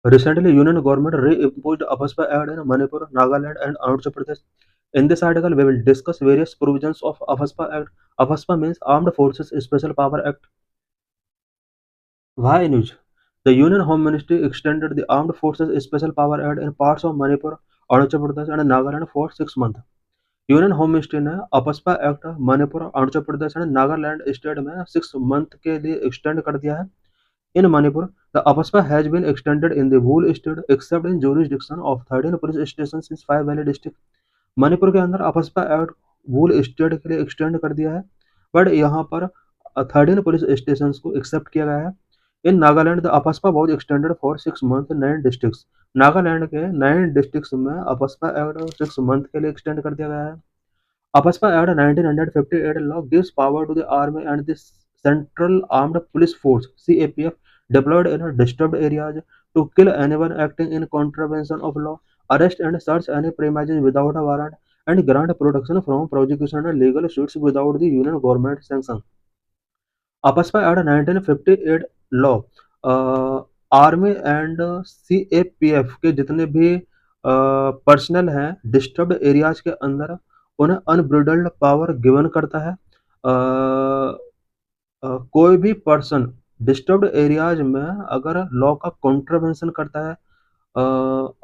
Recently, Union government re-imposed AFSPA Act in Manipur, Nagaland, and Arunachal Pradesh. In this article, we will discuss various provisions of AFSPA Act. AFSPA means Armed Forces Special Power Act. Why news? The Union Home Ministry extended the Armed Forces Special Power Act in parts of Manipur, Arunachal Pradesh, and Nagaland for 6 months. Union home ministry ने AFSPA act Manipur, Arunachal Pradesh और Nagaland state में 6 month के लिए extend कर दिया है. In Manipur, the AFSPA has been extended in the whole state except in jurisdiction of 13 police station in 5 valley district. Manipur के अंदर अपस्पा एक्ट वूल स्टेट के लिए एक्सटेंड कर दिया है, बट यहाँ पर 13 पुलिस स्टेशन को एक्सेप्ट किया गया है. In Nagaland the AFSPA was extended for 6 month 9 district. Nagaland के 9 डिस्ट्रिक्ट में अपस्पा एक्ट 6 मंथ के लिए एक्सटेंड कर दिया गया है. AFSPA Act 1958 law gives power to the Army and the Central Armed Police Force (CAPF) deployed in disturbed areas to kill anyone acting in contravention of law, arrest and search any premises without a warrant, and grant protection from prosecution and legal suits without the Union government sanction. AFSPA Act 1958 law army and CAPF के जितने भी personal हैं disturbed areas के अंदर उन्हें unbridled power given करता है. कोई भी पर्सन डिस्टर्ब्ड एरियाज में अगर लॉ का कॉन्ट्रावेंशन करता है,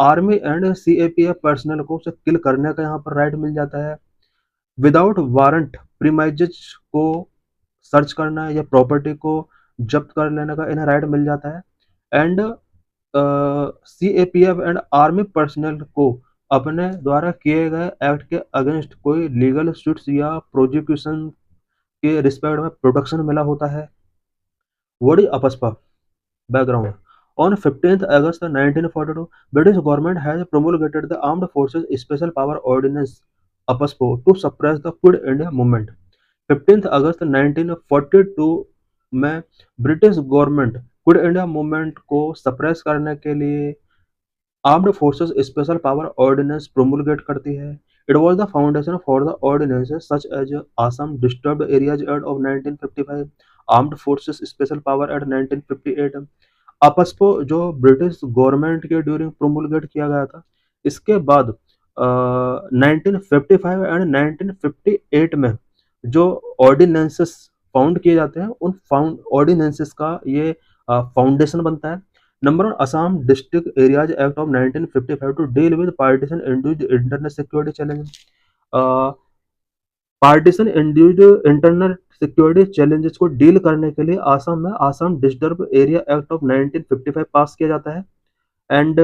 आर्मी एंड CAPF पर्सनल को उसे किल करने का यहाँ पर राइट मिल जाता है. विदाउट वारंट प्रीमाइजेज को सर्च करना या प्रॉपर्टी को जब्त कर लेने का इन्हें राइट मिल जाता है. And CAPF and army personnel को अपने द्वारा किए गए एक्ट के अगेंस्ट कोई लीगल सूट्स या प्रोसिक्यूशन के रिस्पेक्ट में प्रोटेक्शन मिला होता है. What is AFSPA? Background. On 15th August 1942, British government has promulgated the Armed Forces Special Power Ordinance (APSPO) to suppress the Quit India movement. 15 अगस्त 1942 में British government quit India movement को suppress करने के लिए armed forces special power ordinance promulgate करती है. It was the foundation for the ordinances such as Assam disturbed areas act of 1955, armed forces special power act 1958. AFSPA जो British government के during promulgate किया गया था, इसके बाद 1955 एंड 1958 में जो ऑर्डिनेंसेस फाउंड किए जाते हैं उन फाउंड ऑर्डिनेंसेस का ये फाउंडेशन बनता है. Number 1, Assam District Areas Act of 1955 to deal with partition induced internal security challenge. Partition induced internal security challenges को डील करने के लिए आसाम में Assam disturb area act of 1955 पास किया जाता है. एंड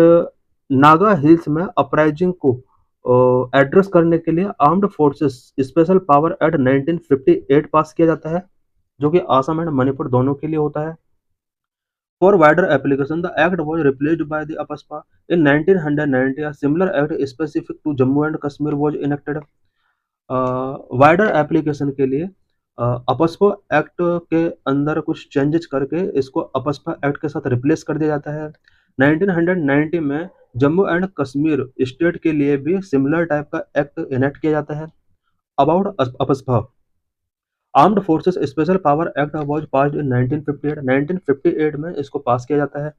नागा हिल्स में अपराइजिंग को एड्रेस करने के लिए armed forces special power act 1958 पास किया जाता है, जो कि आसाम एंड मणिपुर दोनों के लिए होता है. For wider application, the act was replaced by the APSPA. In 1990, a similar act specific to Jammu and Kashmir was enacted. Wider application के लिए अपस्पा एक्ट के अंदर कुछ चेंजेस करके इसको अपस्पा एक्ट के साथ रिप्लेस कर दिया जाता है. 1990 में जम्मू एंड कश्मीर स्टेट के लिए भी सिमिलर टाइप का एक्ट इनेक्ट किया जाता है. About AFSPA, armed forces special power act was passed in 1958. 1958 में इसको पास किया जाता है.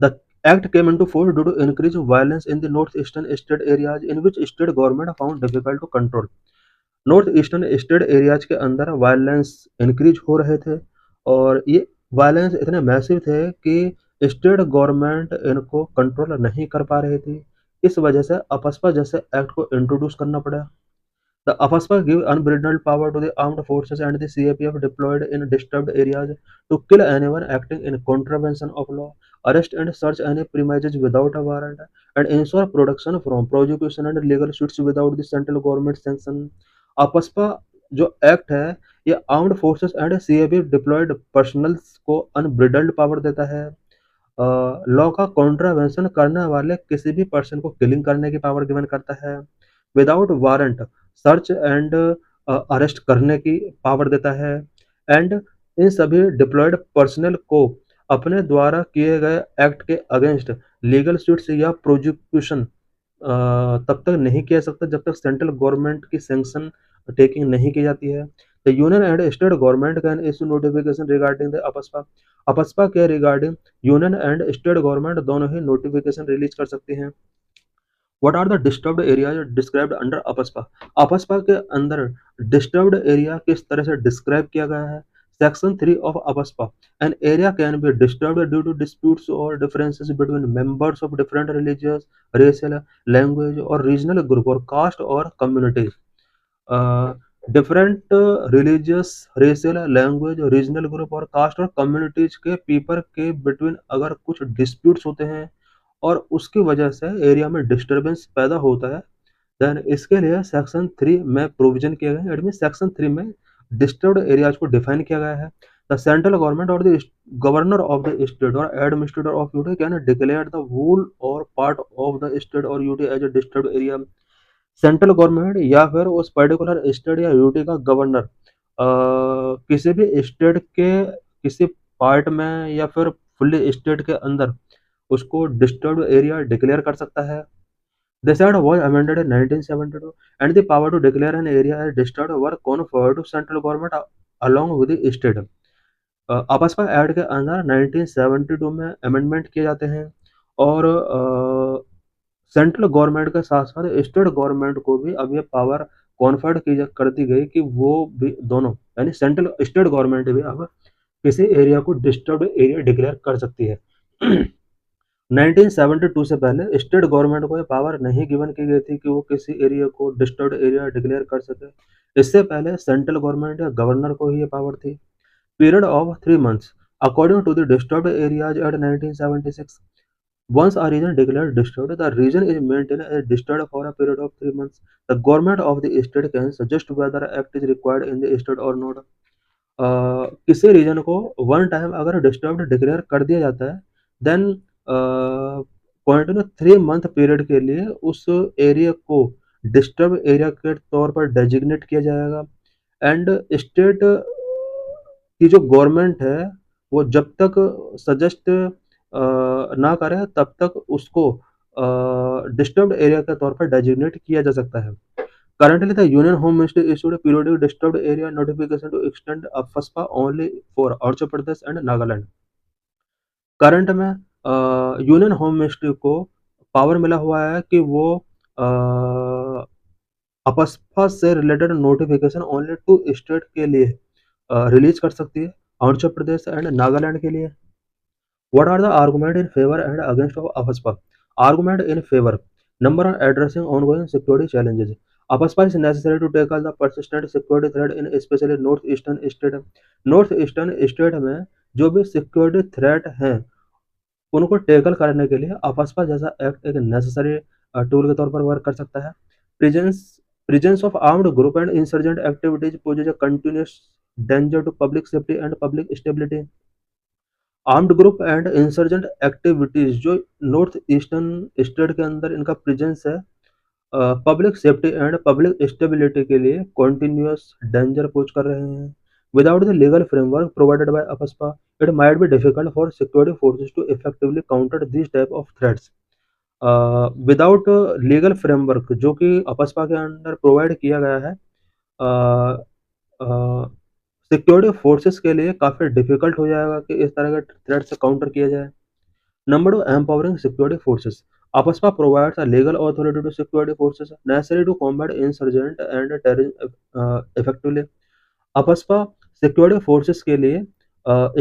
The act came into force due to increased violence in the northeastern state areas in which state government found difficult to control. North eastern state areas के अंदर violence increase हो रहे थे और ये वायलेंस इतने मैसिव थे कि स्टेट गवर्नमेंट इनको कंट्रोल नहीं कर पा रही थी. इस वजह से अपस्पा जैसे एक्ट को इंट्रोड्यूस करना पड़ा. The AFSPA give unbridled power to the armed forces and the CAPF deployed in disturbed areas to kill anyone acting in contravention of law, arrest and search any premises without a warrant, and ensure protection from prosecution and legal suits without the central government sanction. AFSPA जो act है ये armed forces and CAPF deployed personnels को unbridled power देता है. Law का contravention करने वाले किसी भी पर्सन को किलिंग करने की पावर गिवन करता है. Without warrant search and arrest करने की पावर देता है. एंड इन सभी डिप्लॉयड पर्सनल को अपने द्वारा किए गए एक्ट के अगेंस्ट लीगल सूट्स या प्रोसिक्यूशन तब तक नहीं किया सकता जब तक सेंट्रल गवर्नमेंट की सैंक्शन टेकिंग नहीं की जाती है. The union and state government can issue notification regarding the AFSPA AFSPA के regarding union and state government दोनों ही नोटिफिकेशन रिलीज कर सकती हैं। What are the disturbed areas described under AFSPA AFSPA के अंदर डिस्टर्ब्ड एरिया किस तरह से डिस्क्राइब किया गया है। Section 3 of AFSPA an area can be disturbed due to disputes और differences between members of different religious racial language और रीजनल ग्रुप और कास्ट और communities. Different religious racial language regional group और कास्ट और communities के people के between अगर कुछ डिस्प्यूट्स होते हैं और उसकी वजह से एरिया में डिस्टरबेंस पैदा होता है, देन इसके लिए सेक्शन 3 में प्रोविजन किया गया है। एडमिन सेक्शन 3 में डिस्टर्ब्ड एरियाज को डिफाइन किया गया है। द सेंट्रल गवर्नमेंट और the governor of the state और administrator of UT can declare the whole और पार्ट ऑफ द स्टेट और UT as a disturbed area. Central government या फिर उस पर्टिकुलर स्टेट या यूटी का गवर्नर किसी भी स्टेट के किसी पार्ट में या फिर फुल्ली स्टेट के अंदर उसको डिस्टर्ब्ड एरिया डिक्लेयर कर सकता है। This act was amended in 1972 and the power to declare an area as disturbed were conferred to central government along with the state. AFSPA act के अंदर 1972 में अमेंडमेंट किए जाते हैं और सेंट्रल गवर्नमेंट के साथ साथ स्टेट गवर्नमेंट को भी अब ये पावर कॉन्फर्ड कर दी गई कि वो भी दोनों यानी सेंट्रल स्टेट गवर्नमेंट भी अब किसी एरिया को डिस्टर्ब्ड एरिया डिक्लेयर कर सकती है। 1972 से पहले स्टेट गवर्नमेंट को ये पावर नहीं गिवन की गई थी कि वो किसी एरिया को डिस्टर्ब्ड एरिया डिक्लेयर कर सके। इससे पहले सेंट्रल गवर्नमेंट या गवर्नर को ही ये पावर थी। Period of 3 months according to the disturbed areas at 1976। Once a region declared disturbed, the region is maintained as disturbed for a period of 3 months. The government of the state can suggest whether act is required in the state or not. किसी reason को one time अगर disturbed declare कर दिया जाता है then continue 3 month period के लिए उस एरिया को डिस्टर्ब एरिया के तौर पर डेजिग्नेट किया जाएगा एंड स्टेट की जो गवर्नमेंट है वो जब तक सजेस्ट ना करे तब तक उसको डिस्टर्ब्ड एरिया के तौर पर डेजिग्नेट किया जा सकता है। Currently, the Union Home Ministry issued a periodic disturbed area notification to extend FSPA only for Arunachal Pradesh and Nagaland. Current में यूनियन होम मिनिस्ट्री को पावर मिला हुआ है कि वो अपस्पा से related notification only to state के लिए रिलीज कर सकती है, अरुणाचल प्रदेश एंड नागालैंड के लिए। What are the argument in favor and against of AFSPA? Argument in favor. Number one, addressing ongoing security challenges. AFSPA is necessary to tackle the persistent security threat in especially northeastern state. Northeastern state में जो भी security threat हैं उनको tackle करने के लिए AFSPA जैसा act एक नेसेसरी टूल के तौर पर वर्क कर सकता है। Presence of armed group and insurgent activities poses a continuous danger to public safety and public stability. Armed group and insurgent activities जो नॉर्थ ईस्टर्न स्टेट के अंदर इनका प्रेजेंस है public safety and public stability के लिए continuous danger pose कर रहे हैं। Without the legal framework provided by AFSPA it might be difficult for security forces to effectively counter this type of threats. Without legal framework जो कि अपस्पा के अंदर provide किया गया है सिक्योरिटी फोर्सेस के लिए काफ़ी डिफिकल्ट हो जाएगा कि इस तरह के थ्रेट से काउंटर किया जाए। Number 2, empowering security forces. AFSPA provides a legal authority to security forces necessary to combat insurgent and terrorism effectively. AFSPA security forces के लिए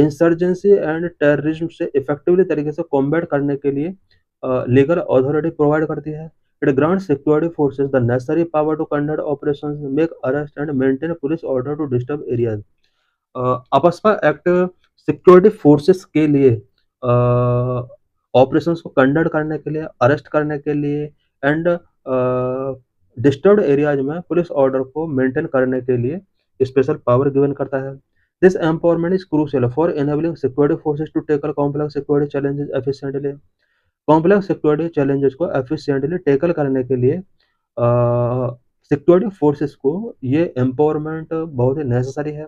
इंसर्जेंसी एंड टेररिज्म से इफेक्टिवली तरीके से कॉम्बैट करने के लिए लीगल अथॉरिटी प्रोवाइड करती है। It grant security forces the necessary power to conduct operations, make arrest and maintain police order to disturb areas. AFSPA act security forces के लिए ऑपरेशंस को कंडक्ट करने के लिए, अरेस्ट करने के लिए एंड डिस्टर्ब्ड एरियाज में पुलिस ऑर्डर को मेंटेन करने के लिए स्पेशल पावर गिवन करता है। This empowerment is crucial for enabling security forces to tackle complex security challenges efficiently. Complex security challenges को एफिशिएंटली टैकल करने के लिए सिक्योरिटी फोर्सेस को ये एम्पावरमेंट बहुत ही नेसेसरी है।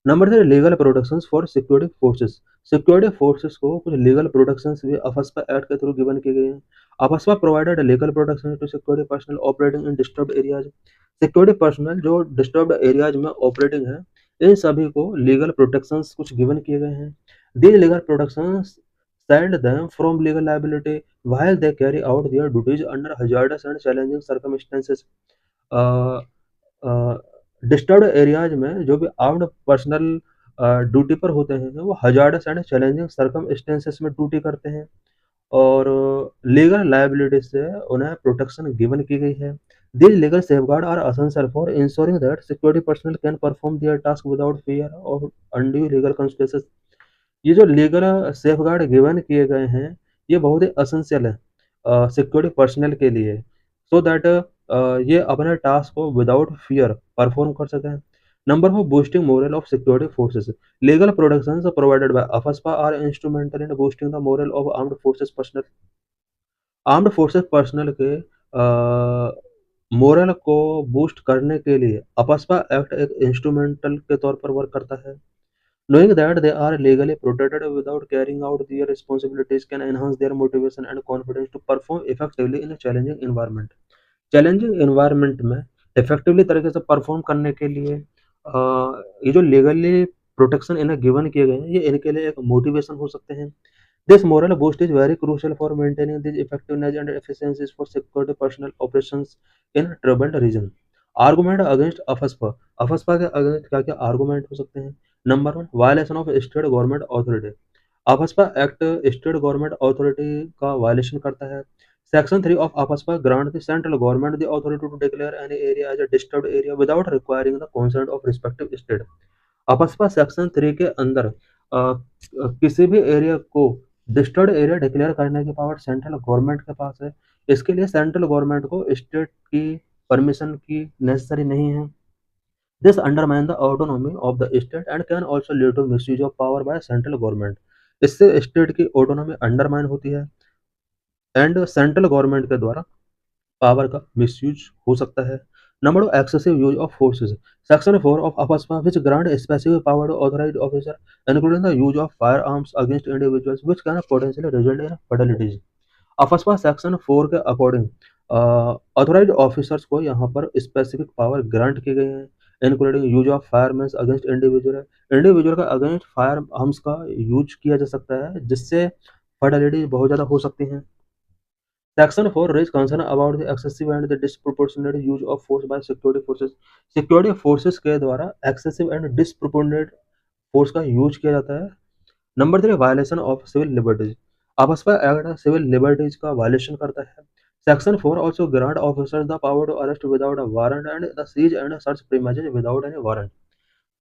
Number 3, legal protections for security forces. Security forces को कुछ लीगल प्रोटेक्शंस भी अफस्पा एक्ट के थ्रू गिवन किए गए हैं। AFSPA provided legal protection to security personnel operating in disturbed areas. Security personnel जो डिस्टर्ब्ड एरियाज में ऑपरेटिंग है, इन सभी को लीगल प्रोटेक्शंस कुछ गिवन किए गए हैं। These legal protections shield them from legal liability while they carry out their duties under hazardous and challenging circumstances। Disturbed areas में जो भी आर्म्ड पर्सनल ड्यूटी पर होते हैं वो हजार्डस एंड चैलेंजिंग सर्कमस्टेंसेस में ड्यूटी करते हैं, और लीगल लायबिलिटी से उन्हें प्रोटेक्शन गिवन की गई है। These legal safeguards are essential for ensuring that security personnel can perform their task without fear of undue legal consequences। ये जो लीगल सेफगार्ड गिवन किए गए हैं, ये बहुत ही एसेंशियल है सिक्योरिटी पर्सनल के लिए, सो दैट ये अपने टास्क को विदाउट फियर परफॉर्म कर सकें। Number 4, boosting morale of security forces. Legal protections provided by AFSPA are instrumental in boosting the morale of armed forces personnel. Armed forces personnel के morale को boost करने के लिए अफस्पा एक्ट एक instrumental के तौर पर वर्क करता है। Knowing that they are legally protected without carrying out their responsibilities can enhance their motivation and confidence to perform effectively in a challenging environment। Challenging environment में इफेक्टिवली तरीके से perform करने के लिए ये जो लीगली प्रोटेक्शन इन्हें गिवन किए गए हैं, ये इनके लिए एक मोटिवेशन हो सकते हैं। This morale boost is very crucial for maintaining this effectiveness and efficiencies for security personnel operations in troubled region. Argument against AFSPA. AFSPA के अगेंस्ट क्या क्या आर्गुमेंट हो सकते हैं? Number 1, violation of state government authority. AFSPA act state government authority का violation करता है। Section 3 of AFSPA grant the central government the authority to declare any area as a disturbed area without requiring the consent of respective state। AFSPA section 3 के अंदर किसी भी area को disturbed area declare करने की power central government के पास है। इसके लिए सेंट्रल गवर्नमेंट को स्टेट की परमिशन की नेसेसरी नहीं है। This undermine the autonomy of the state and can also lead to misuse of power by central government. इससे स्टेट की ऑटोनॉमी अंडरमाइन होती है एंड सेंट्रल गवर्नमेंट के द्वारा पावर का मिसयूज हो सकता है। Number 2, excessive use of forces. Section 4 of AFSPA which grant specific power to authorised officer including the use of fire arms against individuals which can potentially result in fatalities. AFSPA section 4 के according authorised officers को यहाँ पर specific power grant की गई है, including use of fire arms against individual. Individual का against fire arms का use किया जा सकता है, जिससे फैटलिटीज बहुत ज़्यादा हो सकती हैं। Section 4 raise concern about the excessive and the disproportionate use of force by security forces। Security forces के द्वारा एक्सेसिव एंड डिसप्रोपोर्शनेट फोर्स का यूज किया जाता है। Number 3, violation of civil liberties. AFSPA act civil liberties का violation करता है। Section 4 also grant officers the power to arrest without a warrant and the siege and search premises without any warrant।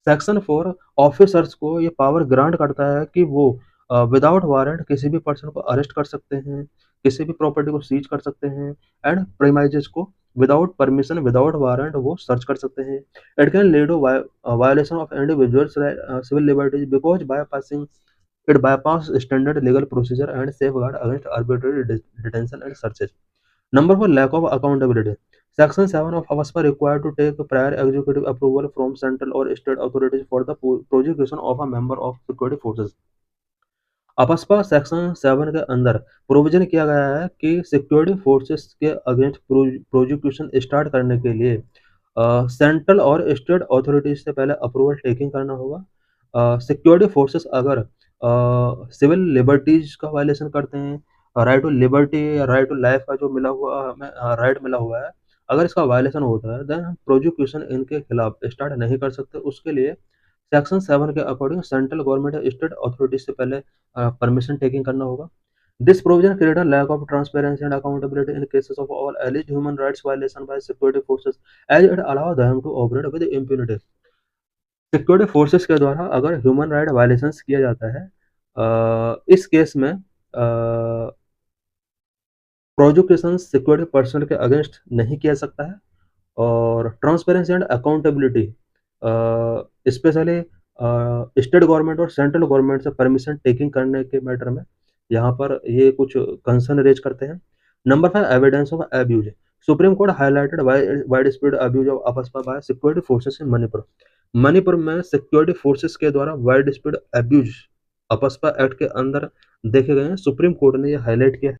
Section 4 officers को ये power grant करता है कि वो without warrant किसी भी पर्सन को अरेस्ट कर सकते हैं, किसी भी प्रॉपर्टी को सीज कर सकते हैं एंड प्रीमाइजेस को विदाउट परमिशन विदाउट वारंट वो सर्च कर सकते हैं। It can lead to violation of individuals civil liberties because bypassing it bypass standard legal procedure and safeguard against arbitrary detention and searches। Number 4, lack of accountability। Section 7 of AFSPA required to take prior executive approval from central or state authorities for the prosecution of a member of security forces। AFSPA section 7 के अंदर provision किया गया है कि security forces के against prosecution start करने के लिए सेंट्रल और स्टेट अथॉरिटीज से पहले अप्रूवल टेकिंग करना होगा। सिक्योरिटी फोर्सेस अगर सिविल लिबर्टीज का वायलेशन करते हैं, राइट टू लिबर्टी या राइट टू लाइफ का जो मिला हुआ हमें राइट मिला हुआ है, अगर इसका वायलेशन होता है देन हम प्रोसिक्यूशन इनके खिलाफ स्टार्ट नहीं कर सकते। उसके लिए सेक्शन 7 के अकॉर्डिंग सेंट्रल गवर्नमेंट या स्टेट अथॉरिटीज से पहले परमिशन टेकिंग करना होगा। This provision create a lack of transparency and accountability in cases of all alleged human rights violation by security forces as it allow them to operate with impunity. Security forces के द्वारा अगर human right violations किया जाता है, इस case में prosecution security personal के against नहीं किया सकता है, और transparency and accountability specially state government और सेंट्रल गवर्नमेंट से परमिशन टेकिंग करने के मैटर में यहाँ पर ये कुछ कंसर्न रेज करते हैं। Number 5, evidence of abuse. Supreme court highlighted wide spread abuse of AFSPA bye security forces in Manipur. Manipur में सिक्योरिटी फोर्सेस के द्वारा wide spread abuse AFSPA act के अंदर देखे गए हैं। सुप्रीम कोर्ट ने यह हाईलाइट किया